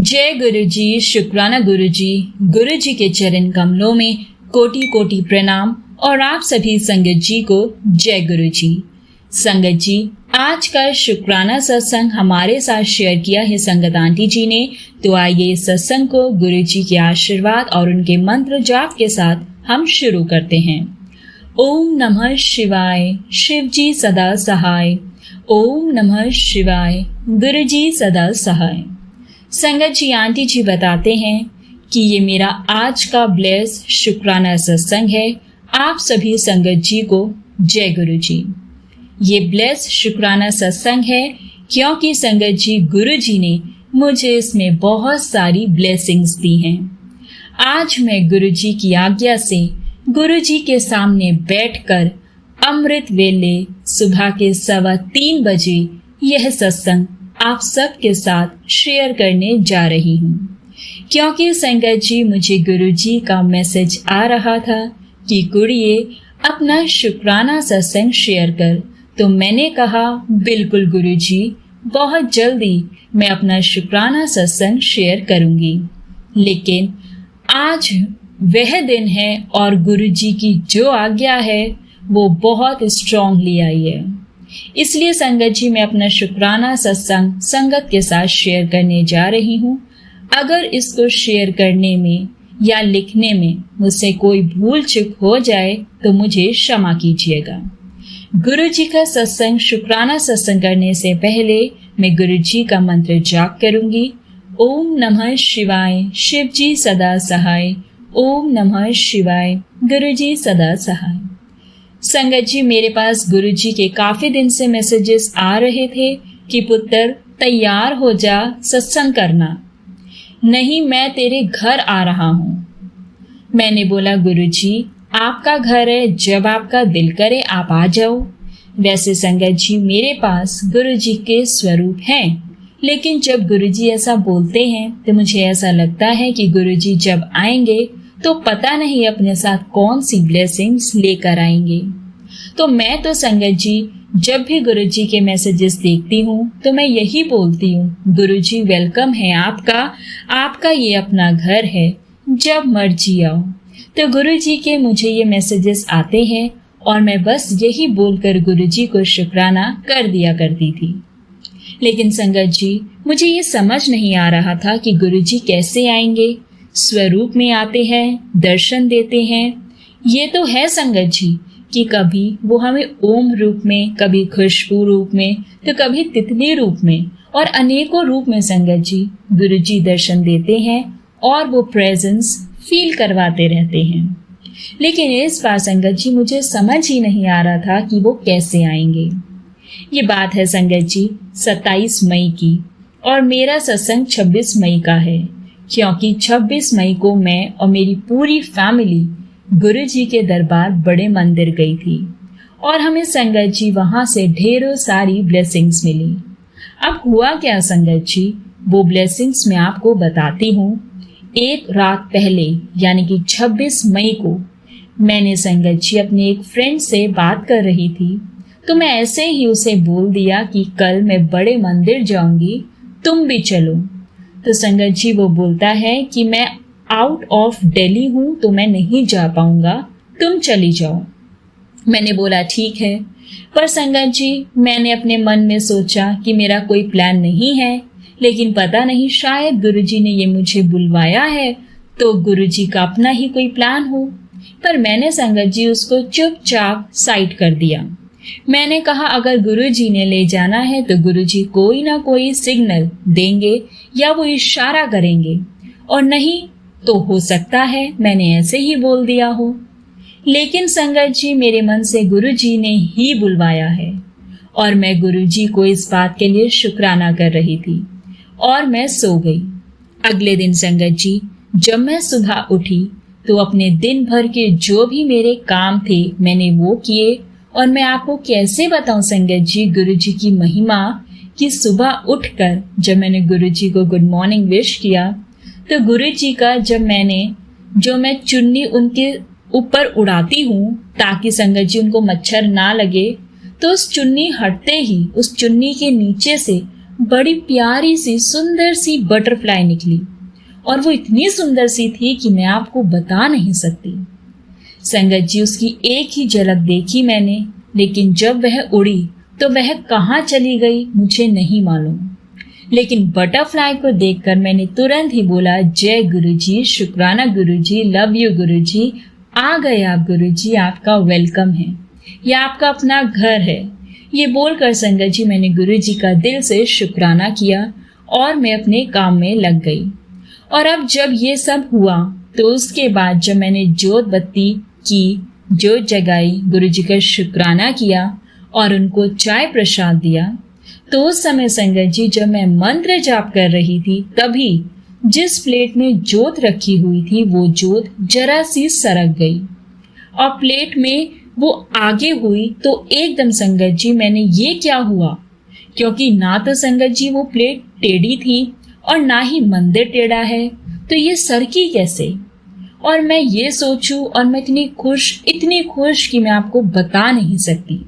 जय गुरु जी, शुक्राना गुरु जी। गुरु जी के चरण कमलों में कोटि कोटि प्रणाम और आप सभी संगत जी को जय गुरु जी। संगत जी, आज का शुक्राना सत्संग हमारे साथ शेयर किया है संगत आंटी जी ने। तो आइए इस सत्संग को गुरु जी के आशीर्वाद और उनके मंत्र जाप के साथ हम शुरू करते हैं। ओम नमः शिवाय, शिव जी सदा सहाय। ओम नमः शिवाय, गुरु जी सदा सहाय। संगत जी, आंटी जी बताते हैं कि ये मेरा आज का ब्लेस शुक्राना सत्संग है। आप सभी संगत जी को जय गुरु जी। ये ब्लेस शुक्राना सत्संग है क्योंकि संगत जी, गुरु जी ने मुझे इसमें बहुत सारी ब्लेसिंग्स दी हैं। आज मैं गुरु जी की आज्ञा से गुरु जी के सामने बैठकर अमृत वेले सुबह के 3:15 बजे यह सत्संग आप सबके साथ शेयर करने जा रही हूँ, क्योंकि संगत जी, मुझे गुरु जी का मैसेज आ रहा था कि कुड़िए अपना शुक्राना सत्संग शेयर कर। तो मैंने कहा बिल्कुल गुरु जी, बहुत जल्दी मैं अपना शुक्राना सत्संग शेयर करूँगी। लेकिन आज वह दिन है और गुरु जी की जो आज्ञा है वो बहुत स्ट्रांगली आई है। इसलिए संगत जी, मैं अपना शुक्राना सत्संग संगत के साथ शेयर करने जा रही हूँ। अगर इसको शेयर करने में या लिखने में मुझसे कोई भूल चूक हो जाए तो मुझे क्षमा कीजिएगा। गुरु जी का सत्संग शुक्राना सत्संग करने से पहले मैं गुरु जी का मंत्र जाप करूंगी। ओम नमः शिवाय, शिव जी सदा सहाय। ओम नमः शिवाय, गुरु जी सदा सहाय। संगत जी, मेरे पास गुरु जी के काफी दिन से मैसेजेस आ रहे थे कि पुत्र तैयार हो जा, सत्संग करना। नहीं, मैं तेरे घर आ रहा हूँ। मैंने बोला गुरु जी, आपका घर है, जब आपका दिल करे आप आ जाओ। वैसे संगत जी, मेरे पास गुरु जी के स्वरूप हैं, लेकिन जब गुरु जी ऐसा बोलते हैं तो मुझे ऐसा लगता है कि गुरु जी जब आएंगे तो पता नहीं अपने साथ कौन सी ब्लेसिंग्स लेकर आएंगे। तो मैं तो संगत जी, जब भी गुरु जी के मैसेजेस देखती हूँ तो मैं यही बोलती हूँ, गुरु जी वेलकम है आपका ये अपना घर है, जब मर्जी आओ। तो गुरु जी के मुझे ये मैसेजेस आते हैं और मैं बस यही बोलकर गुरु जी को शुक्राना कर दिया करती थी। लेकिन संगत जी, मुझे ये समझ नहीं आ रहा था कि गुरु जी कैसे आएंगे। स्वरूप में आते हैं, दर्शन देते हैं। ये तो है संगत जी कि कभी वो हमें ओम रूप में, कभी खुशबू रूप में, तो कभी तितली रूप में और अनेकों रूप में संगत जी गुरु जी दर्शन देते हैं और वो प्रेजेंस फील करवाते रहते हैं। लेकिन इस बार संगत जी मुझे समझ ही नहीं आ रहा था कि वो कैसे आएंगे। ये बात है संगत जी 27 मई की और मेरा सत्संग 26 मई का है, क्योंकि 26 मई को मैं और मेरी पूरी फैमिली गुरु जी के दरबार बड़े मंदिर गई थी और हमें संगत जी वहां से ढेरों सारी ब्लेसिंग्स मिली। अब हुआ क्या संगत जी, वो ब्लेसिंग्स मैं आपको बताती हूँ। एक रात पहले यानी कि 26 मई को मैंने संगत जी अपने एक फ्रेंड से बात कर रही थी, तो मैं ऐसे ही उसे बोल दिया कि कल मैं बड़े मंदिर जाऊंगी, तुम भी चलो। तो संगत जी वो बोलता है कि मैं आउट ऑफ दिल्ली हूँ तो मैं नहीं जा पाऊंगा, तुम चली जाओ। मैंने बोला ठीक है, पर संगत जी मैंने अपने मन में सोचा कि मेरा कोई प्लान नहीं है, लेकिन पता नहीं शायद गुरु जी ने ये मुझे बुलवाया है तो गुरु जी का अपना ही कोई प्लान हो। पर मैंने संगत जी उसको चुपचाप साइड कर दिया। मैंने कहा अगर गुरु जी ने ले जाना है तो गुरु जी कोई ना कोई सिग्नल देंगे या वो इशारा करेंगे, और नहीं तो हो सकता है मैंने ऐसे ही बोल दिया हो। लेकिन संगत जी मेरे मन से गुरु जी ने ही बुलवाया है और मैं गुरु जी को इस बात के लिए शुक्राना कर रही थी और मैं सो गई। अगले दिन संगत जी जब मैं सुबह उठी तो अपने दिन भर के जो भी मेरे काम थे मैंने वो किए। और मैं आपको कैसे बताऊं संगत जी गुरु जी की महिमा कि सुबह उठकर जब मैंने गुरु जी को गुड मॉर्निंग विश किया तो गुरु जी का जो मैं चुन्नी उनके ऊपर उड़ाती हूँ ताकि संगत जी उनको मच्छर ना लगे, तो उस चुन्नी हटते ही उस चुन्नी के नीचे से बड़ी प्यारी सी सुंदर सी बटरफ्लाई निकली और वो इतनी सुंदर सी थी कि मैं आपको बता नहीं सकती। संगत जी, उसकी एक ही झलक देखी मैंने, लेकिन जब वह उड़ी तो वह कहाँ चली गई मुझे नहीं मालूम। लेकिन बटरफ्लाई को देखकर मैंने तुरंत ही बोला, जय गुरुजी, शुक्राना गुरुजी, लव यू गुरुजी, आ गए आप गुरुजी, आपका वेलकम है, यह आपका अपना घर है। ये बोलकर संगत जी मैंने गुरुजी का दिल से शुक्राना किया और मैं अपने काम में लग गई। और अब जब ये सब हुआ तो उसके बाद जब मैंने जोत बत्ती की, जोत जगाई, गुरुजी का शुक्राना किया और उनको चाय प्रसाद दिया, तो उस समय संगत जी जब मैं मंत्र जाप कर रही थी, तभी जिस प्लेट में जोत रखी हुई थी वो जोत जरा सी सरक गई और प्लेट में वो आगे हुई। तो एकदम संगत जी मैंने ये क्या हुआ, क्योंकि ना तो संगत जी वो प्लेट टेढ़ी थी और ना ही मंदिर टेढ़ा है, तो ये सरकी कैसे। और मैं ये सोचूं और मैं इतनी खुश कि मैं आपको बता नहीं सकती।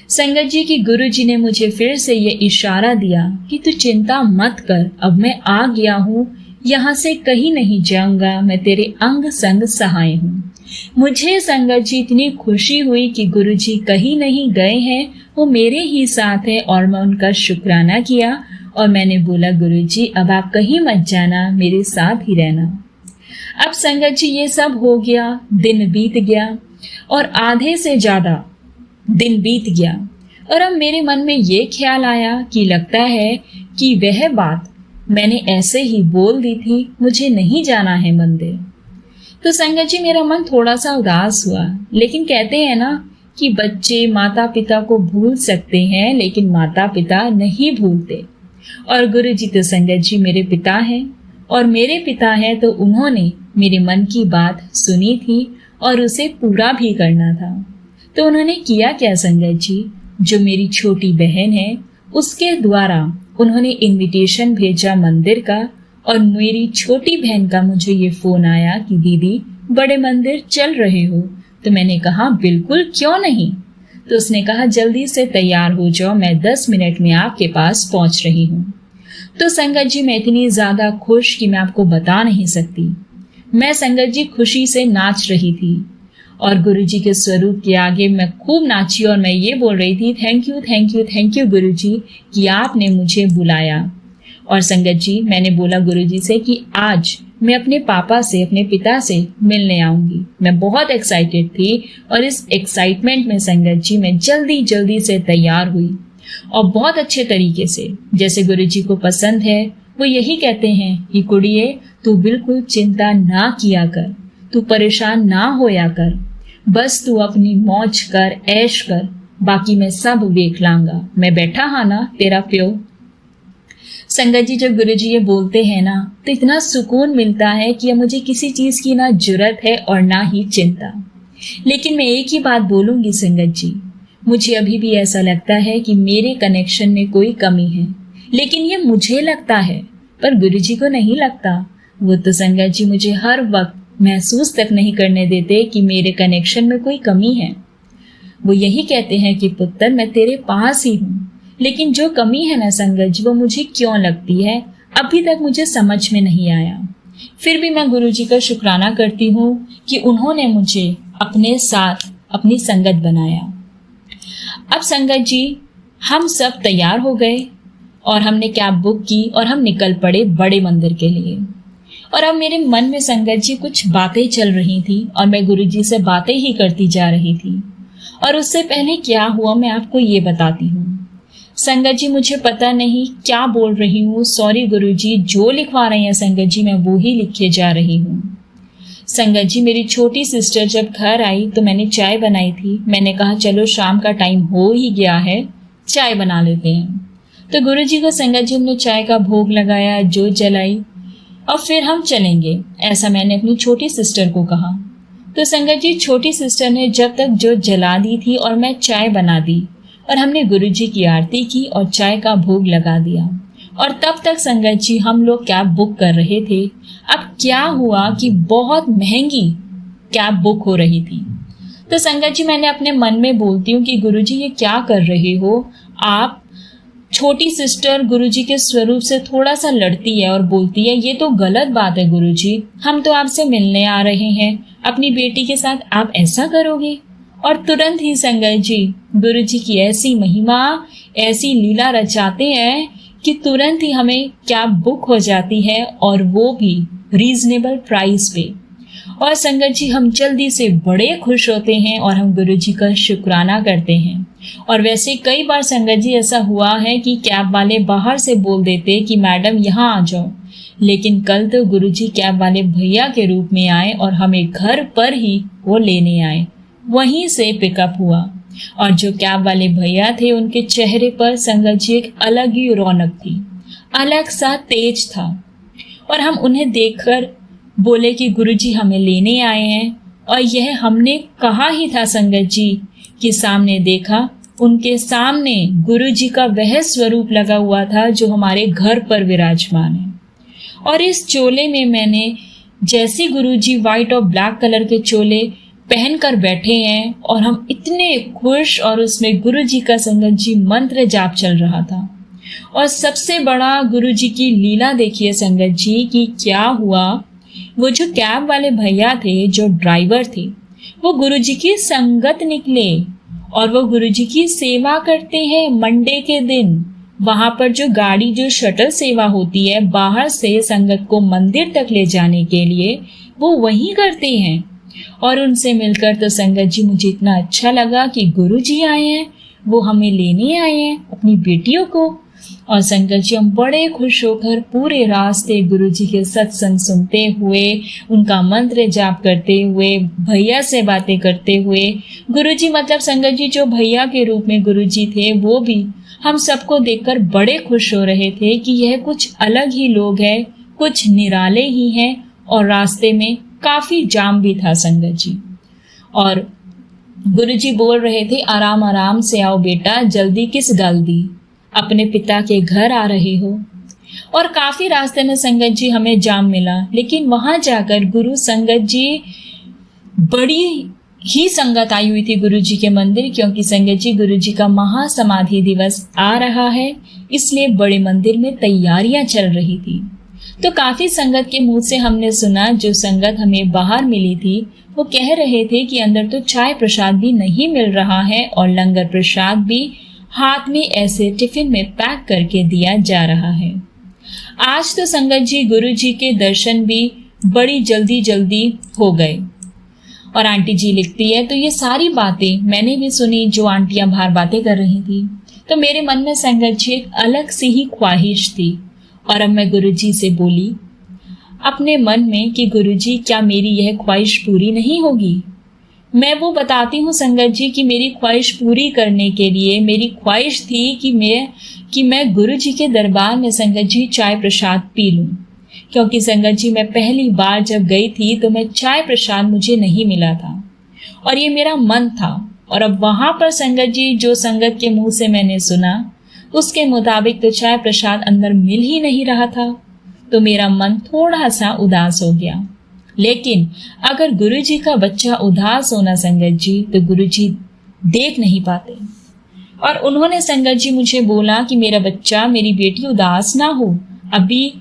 संगत जी की गुरुजी ने मुझे फिर से ये इशारा दिया कि तू चिंता मत कर, अब मैं आ गया हूँ, यहाँ से कहीं नहीं जाऊंगा, मैं तेरे अंग संग सहाय हूँ। मुझे संगत जी इतनी खुशी हुई कि गुरुजी कहीं नहीं गए हैं, वो मेरे ही साथ है। और मैं उनका शुक्राना किया और मैंने बोला, गुरुजी अब आप कहीं मत जाना, मेरे साथ ही रहना। अब संगत जी ये सब हो गया, दिन बीत गया और आधे से ज्यादा दिन बीत गया और अब मेरे मन में ये ख्याल आया कि लगता है कि वह बात मैंने ऐसे ही बोल दी थी, मुझे नहीं जाना है मंदिर। तो संगत जी मेरा मन थोड़ा सा उदास हुआ, लेकिन कहते हैं ना कि बच्चे माता पिता को भूल सकते हैं लेकिन माता पिता नहीं भूलते। और गुरुजी तो संगत जी मेरे पिता हैं और मेरे पिता हैं, तो उन्होंने मेरे मन की बात सुनी थी और उसे पूरा भी करना था। तो उन्होंने किया क्या संगत जी, जो मेरी छोटी बहन है उसके द्वारा उन्होंने इनविटेशन भेजा मंदिर का और मेरी छोटी बहन का मुझे ये फोन आया कि दीदी बड़े मंदिर चल रहे हो। तो मैंने कहा बिल्कुल, क्यों नहीं। तो उसने कहा जल्दी से तैयार हो जाओ, मैं 10 मिनट में आपके पास पहुंच रही हूँ। तो संगत जी मैं इतनी ज्यादा खुश कि मैं आपको बता नहीं सकती। मैं संगत जी खुशी से नाच रही थी और गुरुजी के स्वरूप के आगे मैं खूब नाची और मैं ये बोल रही थी, thank you thank you thank you गुरुजी कि आपने मुझे बुलाया। और संगत जी मैंने बोला गुरुजी से कि आज मैं अपने पापा से, अपने पिता से मिलने आऊंगी। मैं बहुत एक्साइटेड थी और इस एक्साइटमेंट में संगत जी मैं जल्दी से तैयार हुई और बहुत अच्छे तरीके से, जैसे गुरुजी को पसंद है। वो यही कहते हैं कि कुड़िए तू बिल्कुल चिंता ना किया कर, तू परेशान ना होया कर, बस तू अपनी मौज कर, ऐश कर, बाकी मैं सब देख लांगा, मैं बैठा हा ना तेरा प्यो। संगत जी जब गुरुजी ये बोलते हैं ना तो इतना सुकून मिलता है कि अब मुझे किसी चीज की ना जुर्रत है और ना ही चिंता। लेकिन मैं एक ही बात बोलूंगी संगत जी, मुझे अभी भी ऐसा लगता है कि मेरे कनेक्शन में कोई कमी है, लेकिन ये मुझे लगता है पर गुरुजी को नहीं लगता। वो तो संगत जी मुझे हर वक्त महसूस तक नहीं करने देते कि मेरे कनेक्शन में कोई कमी है। वो यही कहते हैं कि पुत्र मैं तेरे पास ही हूँ, लेकिन जो कमी है ना संगत जी वो मुझे क्यों लगती है अभी तक मुझे समझ में नहीं आया। फिर भी मैं गुरुजी का शुक्राना करती हूँ कि उन्होंने मुझे अपने साथ अपनी संगत बनाया। अब संगत जी हम सब तैयार हो गए और हमने कैब बुक की और हम निकल पड़े बड़े मंदिर के लिए। और अब मेरे मन में संगत जी कुछ बातें चल रही थी और मैं गुरुजी से बातें ही करती जा रही थी। और उससे पहले क्या हुआ मैं आपको ये बताती हूँ। संगत जी मुझे पता नहीं क्या बोल रही हूँ, सॉरी गुरुजी, जो लिखवा रहे हैं संगत जी मैं वो ही लिखे जा रही हूँ। संगत जी मेरी छोटी सिस्टर जब घर आई तो मैंने चाय बनाई थी। मैंने कहा चलो शाम का टाइम हो ही गया है, चाय बना लेते हैं। तो गुरुजी को संगत जी ने चाय का भोग लगाया, जोत जलाई और फिर हम चलेंगे, ऐसा मैंने अपनी छोटी सिस्टर को कहा। तो संगत जी छोटी सिस्टर ने जब तक जोत जला दी थी और मैं चाय बना दी और हमने गुरुजी की आरती की और चाय का भोग लगा दिया। और तब तक संगत जी हम लोग कैब बुक कर रहे थे। अब क्या हुआ कि बहुत महंगी कैब बुक हो रही थी। तो संगत जी मैंने अपने मन में बोलती हूँ कि गुरुजी ये क्या कर रहे हो, आप छोटी सिस्टर गुरुजी के स्वरूप से थोड़ा सा लड़ती है और बोलती है, ये तो गलत बात है गुरुजी, हम तो आपसे मिलने आ रहे हैं, अपनी बेटी के साथ आप ऐसा करोगे? और तुरंत ही संगत जी गुरुजी की ऐसी महिमा, ऐसी लीला रचाते हैं कि तुरंत ही हमें कैब बुक हो जाती है, और वो भी रीजनेबल प्राइस पे। और संगत जी हम जल्दी से बड़े खुश होते हैं और हम गुरुजी का शुक्राना करते हैं। और वैसे कई बार संगत जी ऐसा हुआ है कि कैब वाले बाहर से बोल देते कि मैडम यहाँ आ जाओ, लेकिन कल तो गुरुजी कैब वाले भैया के रूप में आए और हमें घर पर ही वो लेने आए, वहीं से पिकअप हुआ। और जो कैब वाले भैया थे उनके चेहरे पर संगत जी एक अलग ही रौनक थी, अलग सा तेज था। और हम उन्हें देखकर बोले कि गुरुजी हमें लेने आए हैं। और यह हमने कहा ही था संगत जी कि सामने देखा, उनके सामने गुरुजी का वह स्वरूप लगा हुआ था जो हमारे घर पर विराजमान है। और इस चोले में मैंने जैसे गुरुजी व्हाइट और ब्लैक कलर के चोले पहनकर बैठे हैं और हम इतने खुश, और उसमें गुरुजी का संगत जी मंत्र जाप चल रहा था। और सबसे बड़ा गुरुजी की लीला देखिए संगत जी कि क्या हुआ, वो जो कैब वाले भैया थे, जो ड्राइवर थे, वो गुरुजी की संगत निकले और वो गुरुजी की सेवा करते हैं। मंडे के दिन वहां पर जो गाड़ी, जो शटल सेवा होती है बाहर से संगत को मंदिर तक ले जाने के लिए, वो वहीं करते हैं। और उनसे मिलकर तो संगत जी मुझे इतना अच्छा लगा कि गुरुजी आए हैं, वो हमें लेने आए हैं, अपनी बेटियों को। और संगत जी हम बड़े खुश होकर पूरे रास्ते गुरुजी के सत्संग सुनते हुए, उनका मंत्र जाप करते हुए, भैया से बातें करते हुए, गुरुजी मतलब संगत जी जो भैया के रूप में गुरुजी थे वो भी हम सबको देखकर बड़े खुश हो रहे थे कि यह कुछ अलग ही लोग हैं, कुछ निराले ही हैं। और रास्ते में काफी जाम भी था संगत जी। और गुरुजी बोल रहे थे, आराम आराम से आओ बेटा, जल्दी किस गल्दी, अपने पिता के घर आ रहे हो। और काफी रास्ते में संगत जी हमें जाम मिला, लेकिन वहां जाकर गुरु संगत जी, बड़ी ही संगत आई हुई थी गुरुजी के मंदिर, क्योंकि संगत जी गुरुजी का महासमाधि दिवस आ रहा है, इसलिए बड़े मंदिर में तैयारियां चल रही थी। तो काफी संगत के मुंह से हमने सुना, जो संगत हमें बाहर मिली थी वो कह रहे थे कि अंदर तो चाय प्रसाद भी नहीं मिल रहा है और लंगर प्रसाद भी हाथ में ऐसे टिफिन में पैक करके दिया जा रहा है। आज तो संगत जी गुरुजी के दर्शन भी बड़ी जल्दी जल्दी हो गए। और आंटी जी लिखती है, तो ये सारी बातें मैंने भी सुनी जो आंटियां बाहर बातें कर रही थी, तो मेरे मन में संगत जी एक अलग सी ही ख्वाहिश थी। और अब मैं गुरुजी से बोली अपने मन में कि गुरुजी क्या मेरी यह ख्वाहिश पूरी नहीं होगी? मैं वो बताती हूँ संगत जी कि मेरी ख्वाहिश पूरी करने के लिए मेरी ख्वाहिश थी कि मैं गुरुजी के दरबार में संगत जी चाय प्रसाद पी लूँ, क्योंकि संगत जी मैं पहली बार जब गई थी तो मैं चाय प्रसाद मुझे नहीं मिला था और ये मेरा मन था। और अब वहां पर संगत जी जो संगत के मुंह से मैंने सुना उसके मुताबिक तो चाय प्रसाद अंदर मिल ही नहीं रहा था, तो मेरा मन थोड़ा सा उदास हो गया। लेकिन अगर गुरुजी का बच्चा उदास होना संगत जी तो गुरुजी देख नहीं पाते। और उन्होंने संगत जी मुझे बोला कि मेरा बच्चा, मेरी बेटी उदास ना हो। अभी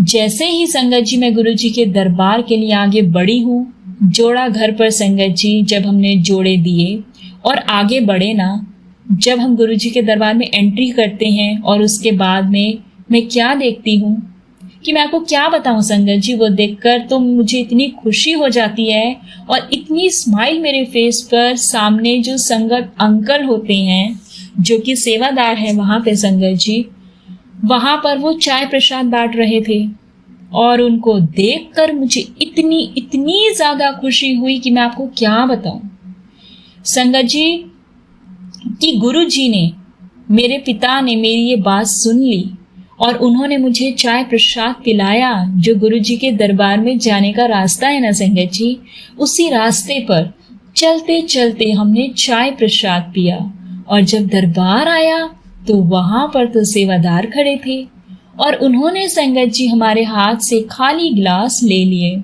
जैसे ही संगत जी मैं गुरुजी के दरबार के लिए आगे बढ़ी हूँ, जोड़ा घर पर संगत जी जब हमने जोड़े दिए और आगे बढ़े ना, जब हम गुरुजी के दरबार में एंट्री करते हैं और उसके बाद में मैं क्या देखती हूँ कि मैं आपको क्या बताऊं संगत जी, वो देखकर तो मुझे इतनी खुशी हो जाती है और इतनी स्माइल मेरे फेस पर। सामने जो संगत अंकल होते हैं जो कि सेवादार है वहां पे संगत जी, वहां पर वो चाय प्रसाद बांट रहे थे और उनको देखकर मुझे इतनी ज्यादा खुशी हुई कि मैं आपको क्या बताऊं संगत जी कि गुरुजी ने, मेरे पिता ने मेरी ये बात सुन ली और उन्होंने मुझे चाय प्रसाद पिलाया। जो गुरुजी के दरबार में जाने का रास्ता है ना संगत जी, उसी रास्ते पर चलते चलते हमने चाय प्रसाद पिया। और जब दरबार आया तो वहां पर तो सेवादार खड़े थे और उन्होंने संगत जी हमारे हाथ से खाली गिलास ले लिए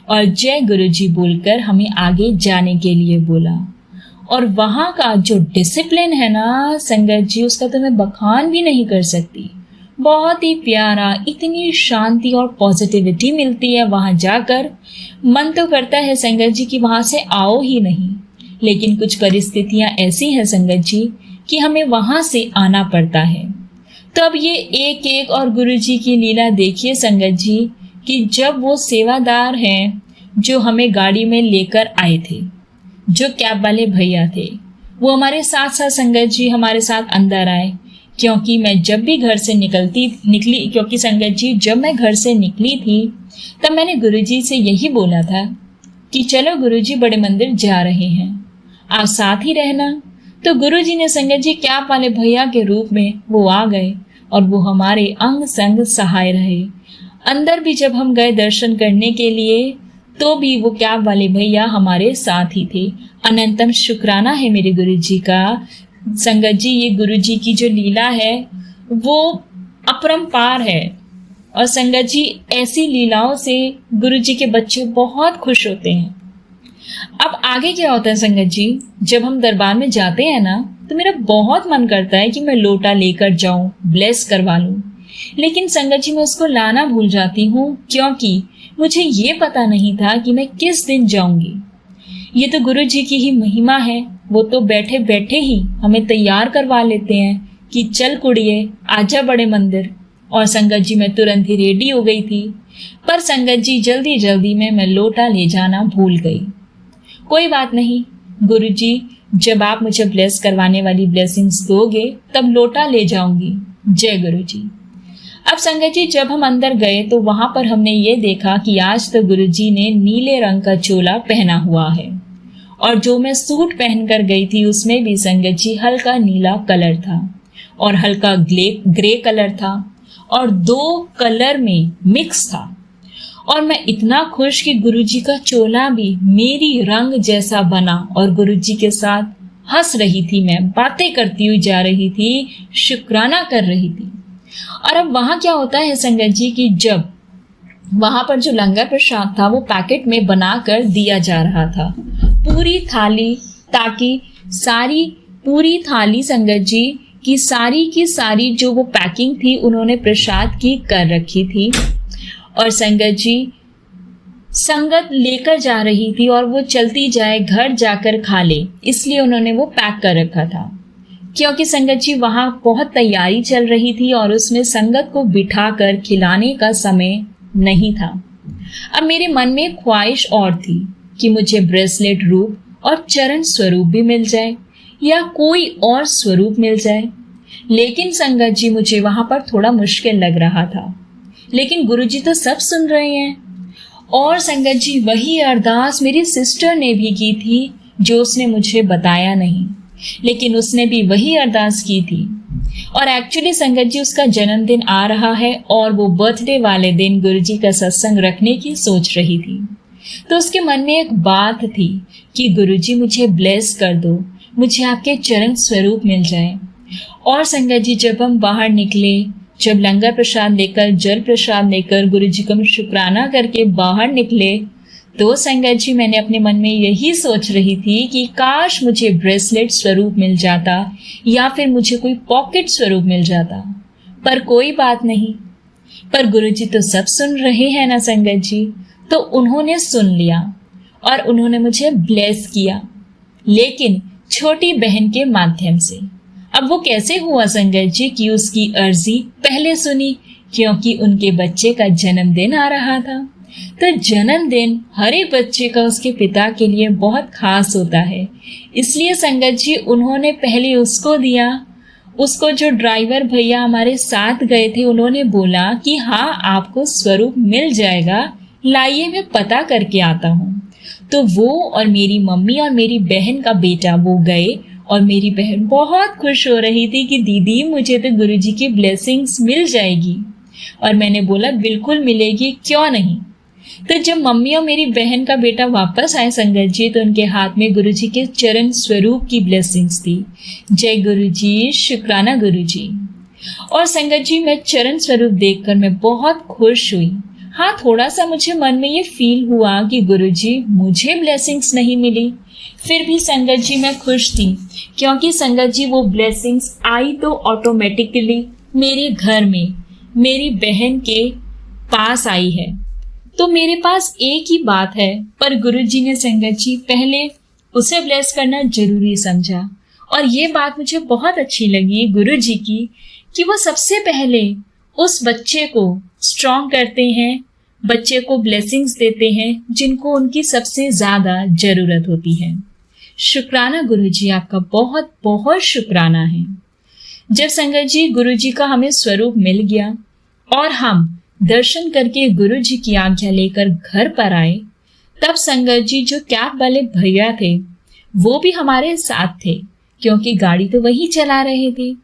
और जय गुरुजी बोलकर हमें आगे जाने के लिए बोला। और वहाँ का जो डिसिप्लिन है ना संगत जी, उसका तो मैं बखान भी नहीं कर सकती। बहुत ही प्यारा, इतनी शांति और पॉजिटिविटी मिलती है वहाँ जाकर। मन तो करता है संगत जी कि वहाँ से आओ ही नहीं, लेकिन कुछ परिस्थितियाँ ऐसी हैं संगत जी कि हमें वहाँ से आना पड़ता है। तो अब ये एक एक और गुरु जी की लीला देखिए संगत जी कि जब वो सेवादार हैं जो हमें गाड़ी में लेकर आए थे, जो कैब वाले भैया थे, वो हमारे साथ साथ संगत जी हमारे साथ अंदर आए। क्योंकि मैं जब भी घर से क्योंकि संगत जी जब मैं घर से निकली थी तब मैंने गुरुजी से यही बोला था कि चलो गुरुजी बड़े मंदिर जा रहे हैं, आप साथ ही रहना। तो गुरुजी ने संगत जी कैब वाले भैया के रूप में वो आ गए और वो हमारे अंग संग सहाय रहे। अंदर भी जब हम गए दर्शन करने के लिए तो भी वो कैब वाले भैया हमारे साथ ही थे। अनंतम शुक्राना है मेरे गुरुजी का। संगत जी ये गुरुजी की जो लीला है वो अपरंपार है और संगत जी ऐसी लीलाओं से गुरुजी के बच्चे बहुत खुश होते हैं। अब आगे क्या होता है संगत जी, जब हम दरबार में जाते हैं ना तो मेरा बहुत मन करता है कि मैं लोटा लेकर जाऊं, ब्लेस करवा लूं, लेकिन संगत जी मैं उसको लाना भूल जाती हूँ क्योंकि मुझे ये पता नहीं था कि मैं किस दिन जाऊंगी। ये तो गुरु जी की ही महिमा है, वो तो बैठे बैठे ही हमें तैयार करवा लेते हैं कि चल कुड़िए आजा बड़े मंदिर। और संगत जी मैं तुरंत ही रेडी हो गई थी, पर संगत जी जल्दी जल्दी में मैं लोटा ले जाना भूल गई। कोई बात नहीं गुरु जी, जब आप मुझे ब्लेस करवाने वाली ब्लेसिंग्स दोगे तब लोटा ले जाऊंगी। जय गुरु जी। अब संगत जी जब हम अंदर गए तो वहां पर हमने ये देखा कि आज तो गुरुजी ने नीले रंग का चोला पहना हुआ है और जो मैं सूट पहनकर गई थी उसमें भी संगत जी हल्का नीला कलर था और हल्का ग्रे कलर था और 2 कलर में मिक्स था। और मैं इतना खुश कि गुरुजी का चोला भी मेरी रंग जैसा बना और गुरुजी के साथ हंस रही थी, मैं बातें करती हुई जा रही थी, शुक्राना कर रही थी। और अब वहां क्या होता है संगत जी कि जब वहां पर जो लंगर प्रसाद था वो पैकेट में बनाकर दिया जा रहा था पूरी थाली, ताकि पूरी थाली संगत जी की सारी जो वो पैकिंग थी उन्होंने प्रसाद की कर रखी थी और संगत जी संगत लेकर जा रही थी और वो चलती जाए घर जाकर खा ले, इसलिए उन्होंने वो पैक कर रखा था। क्योंकि संगत जी वहां बहुत तैयारी चल रही थी और उसमें संगत को बिठाकर खिलाने का समय नहीं था। अब मेरे मन में ख्वाहिश और थी कि मुझे ब्रेसलेट रूप और चरण स्वरूप भी मिल जाए या कोई और स्वरूप मिल जाए, लेकिन संगत जी मुझे वहां पर थोड़ा मुश्किल लग रहा था। लेकिन गुरुजी तो सब सुन रहे हैं और संगत जी वही अरदास मेरी सिस्टर ने भी की थी जो उसने मुझे बताया नहीं, लेकिन उसने भी वही अरदास की थी। और एक्चुअली संगत जी उसका जन्मदिन आ रहा है और वो बर्थडे वाले दिन गुरुजी का सत्संग रखने की सोच रही थी। तो उसके मन में एक बात थी कि गुरुजी मुझे ब्लेस कर दो, मुझे आपके चरण स्वरूप मिल जाए। और संगत जी जब हम बाहर निकले, जब लंगर प्रसाद लेकर, जल प्रसाद लेकर गुरुजी को शुक्राना करके बाहर निकले, तो संगत जी मैंने अपने मन में यही सोच रही थी कि काश मुझे ब्रेसलेट स्वरूप मिल जाता या फिर मुझे कोई पॉकेट स्वरूप मिल जाता, पर कोई बात नहीं। पर गुरुजी तो सब सुन रहे हैं ना संगत जी, तो उन्होंने सुन लिया और उन्होंने मुझे ब्लेस किया, लेकिन छोटी बहन के माध्यम से। अब वो कैसे हुआ संगत जी कि उसकी अर्जी पहले सुनी, क्योंकि उनके बच्चे का जन्मदिन आ रहा था। तो जन्मदिन हर एक बच्चे का उसके पिता के लिए बहुत खास होता है, इसलिए संगत जी उन्होंने पहले उसको दिया। उसको जो ड्राइवर भैया हमारे साथ गए थे उन्होंने बोला कि हाँ आपको स्वरूप मिल जाएगा, लाइए मैं पता करके आता हूँ। तो वो और मेरी मम्मी और मेरी बहन का बेटा वो गए और मेरी बहन बहुत खुश हो रही थी कि दीदी मुझे तो गुरुजी की ब्लेसिंग्स मिल जाएगी। और मैंने बोला बिल्कुल मिलेगी, क्यों नहीं। तो जब मम्मी और मेरी बहन का बेटा वापस आए संगत जी, तो उनके हाथ में गुरुजी के चरण स्वरूप की ब्लेसिंग्स थी। जय गुरुजी, शुक्राना गुरुजी। और संगत जी मैं चरण स्वरूप देखकर मैं बहुत खुश हुई हाँ, थोड़ा सा मुझे मन में ये फील हुआ कि गुरुजी मुझे ब्लेसिंग्स नहीं मिली। फिर भी संगत जी मैं खुश थी, क्योंकि संगत जी वो ब्लेसिंग्स आई तो ऑटोमेटिकली मेरे घर में मेरी बहन के पास आई है। तो मेरे पास एक ही बात है, पर गुरुजी ने संगत जी पहले उसे ब्लेस करना जरूरी समझा। और ये बात मुझे बहुत अच्छी लगी गुरुजी की, कि वो सबसे पहले उस बच्चे को स्ट्रॉन्ग करते हैं, बच्चे को ब्लेसिंग्स देते हैं जिनको उनकी सबसे ज्यादा जरूरत होती है। शुक्राना गुरुजी, आपका बहुत बहुत शुक्राना है। जब संगत जी गुरुजी का हमें स्वरूप मिल गया और हम दर्शन करके गुरुजी की आज्ञा लेकर घर पर आए, तब संगत जी जो कैब वाले भैया थे वो भी हमारे साथ थे, क्योंकि गाड़ी तो वही चला रहे थे।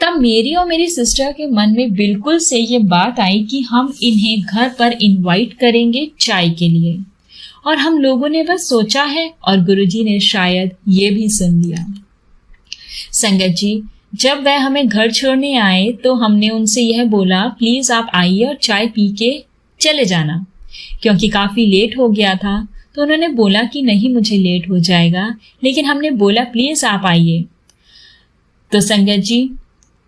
तब मेरी और मेरी सिस्टर के मन में बिल्कुल से ये बात आई कि हम इन्हें घर पर इनवाइट करेंगे चाय के लिए। और हम लोगों ने बस सोचा है और गुरुजी ने शायद ये भी सुन लिया। संगत जी, जब वह हमें घर छोड़ने आए तो हमने उनसे यह बोला, प्लीज आप आइए और चाय पी के चले जाना, क्योंकि काफी लेट हो गया था। तो उन्होंने बोला कि नहीं, मुझे लेट हो जाएगा, लेकिन हमने बोला प्लीज आप आइए। तो संगत जी,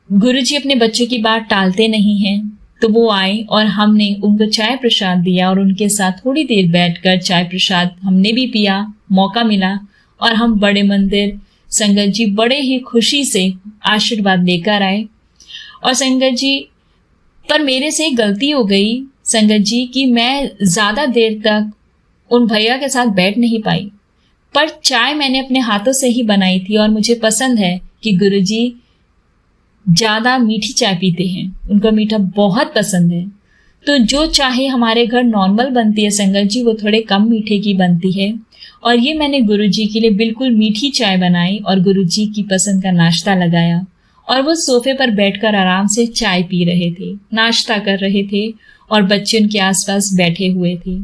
गुरुजी अपने बच्चे की बात टालते नहीं हैं, तो वो आए और हमने उनको चाय प्रसाद दिया और उनके साथ थोड़ी देर बैठकर चाय प्रसाद हमने भी पिया, मौका मिला। और हम बड़े मंदिर संगत जी बड़े ही खुशी से आशीर्वाद लेकर आए। और संगत जी, पर मेरे से एक गलती हो गई संगत जी कि मैं ज्यादा देर तक उन भैया के साथ बैठ नहीं पाई। पर चाय मैंने अपने हाथों से ही बनाई थी और मुझे पसंद है कि गुरुजी ज्यादा मीठी चाय पीते हैं, उनको मीठा बहुत पसंद है। तो जो चाहे हमारे घर नॉर्मल बनती है संगत जी, वो थोड़े कम मीठे की बनती है। और ये मैंने गुरुजी के लिए बिल्कुल मीठी चाय बनाई और गुरुजी की पसंद का नाश्ता लगाया। और वो सोफे पर बैठकर आराम से चाय पी रहे थे, नाश्ता कर रहे थे और बच्चे उनके आसपास बैठे हुए थे।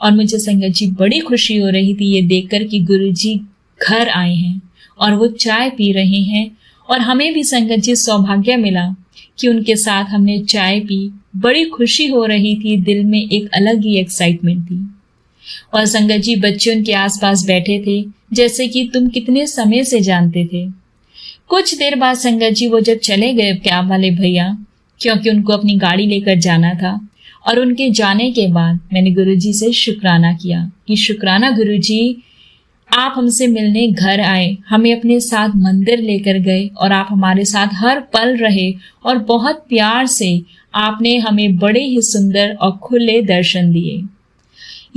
और मुझे संगत जी बड़ी खुशी हो रही थी ये देखकर कि गुरुजी घर आए हैं और वो चाय पी रहे हैं। और हमें भी संगत जी सौभाग्य मिला कि उनके साथ हमने चाय पी। बड़ी खुशी हो रही थी, दिल में एक अलग ही एक्साइटमेंट थी। और संगत जी बच्चे उनके आसपास बैठे थे जैसे कि तुम कितने समय से जानते थे। कुछ देर बाद संगत जी वो जब चले गए कैब वाले भैया, क्योंकि उनको अपनी गाड़ी लेकर जाना था। और उनके जाने के बाद मैंने गुरुजी से शुक्राना किया कि शुक्राना गुरुजी, आप हमसे मिलने घर आए, हमें अपने साथ मंदिर लेकर गए और आप हमारे साथ हर पल रहे और बहुत प्यार से आपने हमें बड़े ही सुंदर और खुले दर्शन दिए।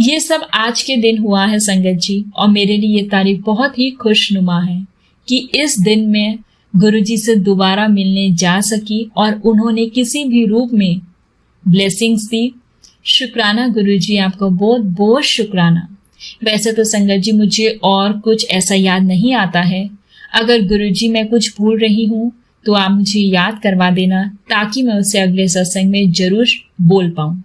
ये सब आज के दिन हुआ है संगत जी, और मेरे लिए ये तारीख बहुत ही खुशनुमा है कि इस दिन में गुरुजी से दोबारा मिलने जा सकी और उन्होंने किसी भी रूप में ब्लेसिंग्स दी। शुक्राना गुरुजी, आपका बहुत बहुत शुक्राना। वैसे तो संगत जी मुझे और कुछ ऐसा याद नहीं आता है। अगर गुरुजी मैं कुछ भूल रही हूँ तो आप मुझे याद करवा देना, ताकि मैं उसे अगले सत्संग में जरूर बोल पाऊँ।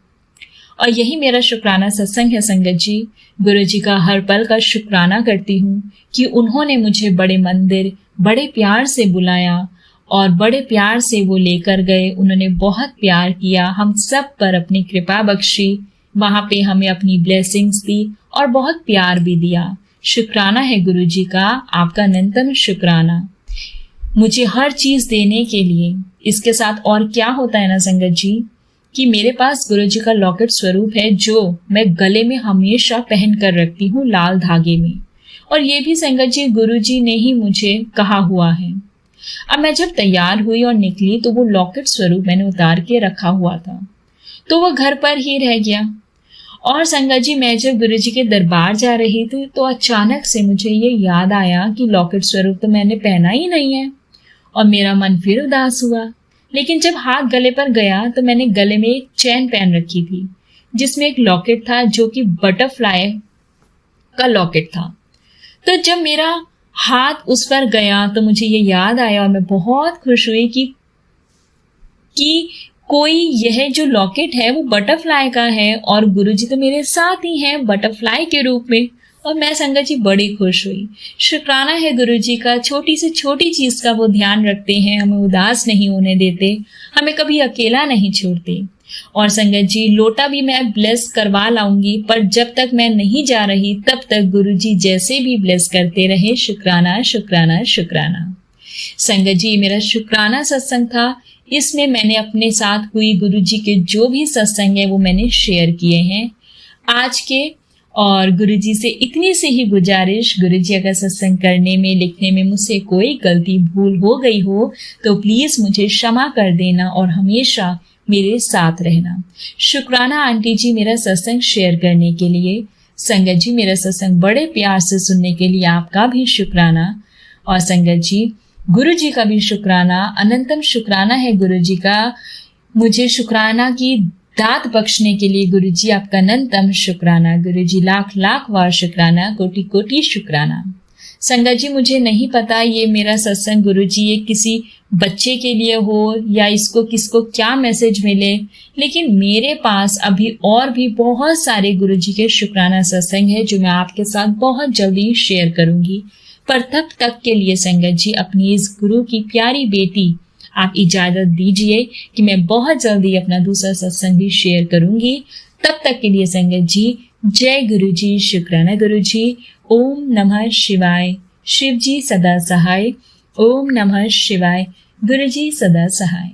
और यही मेरा शुक्राना सत्संग है संगत जी। गुरुजी का हर पल का शुक्राना करती हूँ कि उन्होंने मुझे बड़े मंदिर बड़े प्यार से बुलाया और बड़े प्यार से वो लेकर गए। उन्होंने बहुत प्यार किया, हम सब पर अपनी कृपा बख्शी, वहां पे हमें अपनी ब्लेसिंग्स दी और बहुत प्यार भी दिया। शुक्राना है गुरुजी का, आपका अनंतम शुक्राना मुझे हर चीज देने के लिए। इसके साथ और क्या होता है ना संगत जी, कि मेरे पास गुरुजी का लॉकेट स्वरूप है जो मैं गले में हमेशा पहन कर रखती हूँ लाल धागे में। और ये भी संगत जी गुरुजी ने ही मुझे कहा हुआ है। अब मैं जब तैयार हुई और निकली तो वो लॉकेट स्वरूप मैंने उतार के रखा हुआ था, तो वो घर पर ही रह गया। और संगत जी मैं जब गुरुजी के दरबार जा रही थी तो अचानक से मुझे ये याद आया कि लॉकेट स्वरूप तो मैंने पहना ही नहीं है, और मेरा मन फिर उदास हुआ। लेकिन जब हाथ गले पर गया तो मैंने गले में एक चैन पहन रखी थी जिसमें एक लॉकेट था जो कि बटरफ्लाई का लॉकेट था। तो जब मेरा हाथ उस पर गया तो मुझे ये याद आया और मैं बहुत खुश हुई कि कोई यह जो लॉकेट है वो बटरफ्लाई का है और गुरुजी तो मेरे साथ ही हैं बटरफ्लाई के रूप में। और मैं संगत जी बड़ी खुश हुई। शुक्राना है गुरुजी का, छोटी से छोटी चीज का वो ध्यान रखते हैं, हमें उदास नहीं होने देते, हमें कभी अकेला नहीं छोड़ते। और संगत जी लोटा भी मैं ब्लेस करवा लाऊंगी, पर जब तक मैं नहीं जा रही तब तक गुरुजी जैसे भी ब्लेस करते रहे। शुक्राना शुक्राना शुक्राना। संगत जी मेरा शुक्राना सत्संग था, इसमें मैंने अपने साथ हुई गुरुजी के जो भी सत्संग है वो मैंने शेयर किए हैं आज के। और गुरुजी से इतनी सी ही गुजारिश, गुरुजी अगर सत्संग करने में लिखने में मुझसे कोई गलती भूल हो गई हो तो प्लीज मुझे क्षमा कर देना और हमेशा मेरे साथ रहना। शुक्राना आंटी जी मेरा सत्संग शेयर करने के लिए। संगत जी मेरा सत्संग बड़े प्यार से सुनने के लिए आपका भी शुक्राना। और संगत जी गुरुजी का भी शुक्राना, अनंतम शुक्राना है गुरुजी का, मुझे शुक्राना की दात बख्शने के लिए। गुरुजी आपका अनंतम शुक्राना। गुरुजी लाख लाख बार शुक्राना, कोटि कोटि शुक्राना। संगत जी मुझे नहीं पता ये मेरा सत्संग गुरुजी ये किसी बच्चे के लिए हो या इसको किसको क्या मैसेज मिले, लेकिन मेरे पास अभी और भी बहुत सारे गुरुजी के शुक्राना सत्संग है जो मैं आपके साथ बहुत जल्दी शेयर करूंगी। पर तब तक के लिए संगत जी अपनी इस गुरु की प्यारी बेटी आप इजाजत दीजिए कि मैं बहुत जल्दी अपना दूसरा सत्संग भी शेयर करूंगी। तब तक के लिए संगत जी जय गुरुजी, शुक्राना गुरुजी। ओम नमः शिवाय। शिव जी सदा सहाय। ओम नमः शिवाय। गुरुजी सदा सहाय।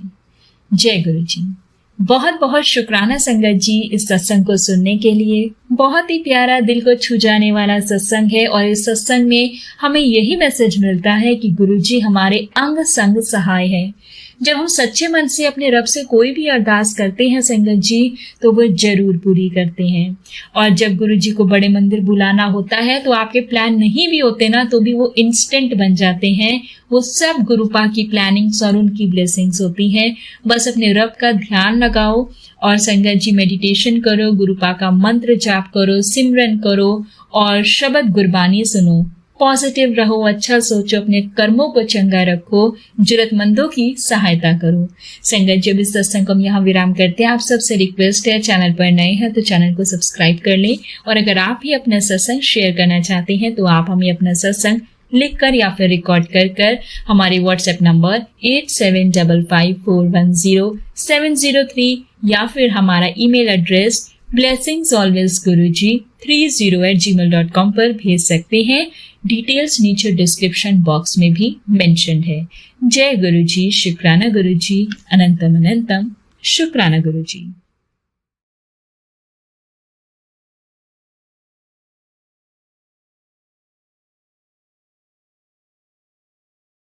जय गुरुजी। बहुत बहुत शुक्राना संगत जी इस सत्संग को सुनने के लिए। बहुत ही प्यारा दिल को छू जाने वाला सत्संग है और इस सत्संग में हमें यही मैसेज मिलता है कि गुरुजी हमारे अंग संग सहाय है। जब हम सच्चे मन से अपने रब से कोई भी अरदास करते हैं संगत जी तो वो जरूर पूरी करते हैं। और जब गुरुजी को बड़े मंदिर बुलाना होता है तो आपके प्लान नहीं भी होते ना तो भी वो इंस्टेंट बन जाते हैं। वो सब गुरुपा की प्लानिंग्स और उनकी ब्लेसिंग्स होती हैं। बस अपने रब का ध्यान लगाओ और संगत जी मेडिटेशन करो, गुरुपा का मंत्र जाप करो, सिमरन करो और शब्द गुरबानी सुनो। पॉजिटिव रहो, अच्छा सोचो, अपने कर्मों को चंगा रखो, जरूरतमंदों की सहायता करो। संगत जब इस सत्संग को हम यहाँ विराम करते हैं, आप सबसे रिक्वेस्ट है चैनल पर नए हैं तो चैनल को सब्सक्राइब कर लें। और अगर आप भी अपना सत्संग शेयर करना चाहते हैं तो आप हमें अपना सत्संग लिखकर या फिर रिकॉर्ड कर हमारे व्हाट्सएप नंबर 8755410703 या फिर हमारा ईमेल एड्रेस blessingsalwaysguruji30@gmail.com पर भेज सकते हैं। डिटेल्स नीचे डिस्क्रिप्शन बॉक्स में भी मेंशन है। जय गुरुजी, शुक्राना गुरुजी, अनंतम अनंतम शुक्राना गुरुजी।